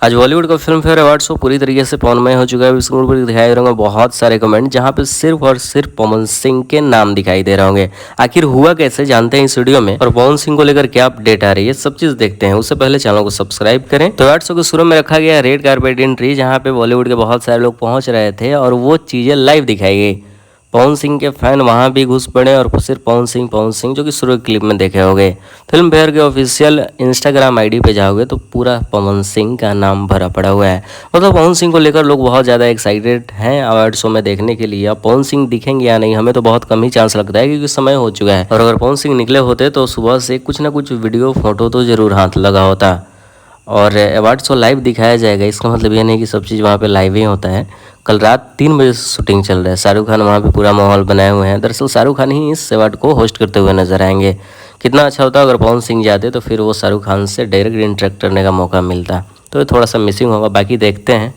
आज बॉलीवुड का film fair award show पूरी तरीके से पवनमय हो चुका है। स्क्रीन पर दिखाई दे रहे होंगे बहुत सारे कमेंट, जहां पे सिर्फ और सिर्फ पवन सिंह के नाम दिखाई दे रहे होंगे। आखिर हुआ कैसे, जानते हैं इस वीडियो में, और पवन सिंह को लेकर क्या अपडेट आ रही है, सब चीज देखते हैं। उससे पहले चैनल को सब्सक्राइब करें। तो अवार्ड शो के शुरू में रखा गया रेड कार्पेट एंट्री, जहाँ पे बॉलीवुड के बहुत सारे लोग पहुंच रहे थे और वो चीजें लाइव दिखाई गई। पवन सिंह के फैन वहां भी घुस पड़े और सिर्फ पवन सिंह जो कि शुरू क्लिप में देखे होंगे। फिल्म फेयर के ऑफिशियल इंस्टाग्राम आईडी पे जाओगे तो पूरा पवन सिंह का नाम भरा पड़ा हुआ है। मतलब पवन सिंह को लेकर लोग बहुत ज़्यादा एक्साइटेड हैं अवार्ड शो में देखने के लिए। अब पवन सिंह दिखेंगे या नहीं, हमें तो बहुत कम ही चांस लगता है क्योंकि समय हो चुका है। और अगर पवन सिंह निकले होते तो सुबह से कुछ ना कुछ वीडियो फोटो तो जरूर हाथ लगा होता। और अवार्ड शो लाइव दिखाया जाएगा, इसका मतलब ये नहीं कि सब चीज़ वहाँ पे लाइव ही होता है। कल रात 3 बजे से शूटिंग चल रहा है। शाहरुख खान वहाँ पे पूरा माहौल बनाए हुए हैं। दरअसल शाहरुख खान ही इस अवार्ड को होस्ट करते हुए नजर आएंगे। कितना अच्छा होता अगर पवन सिंह जाते तो फिर वो शाहरुख खान से डायरेक्ट इंटरेक्ट करने का मौका मिलता। तो थोड़ा सा मिसिंग होगा, बाकी देखते हैं।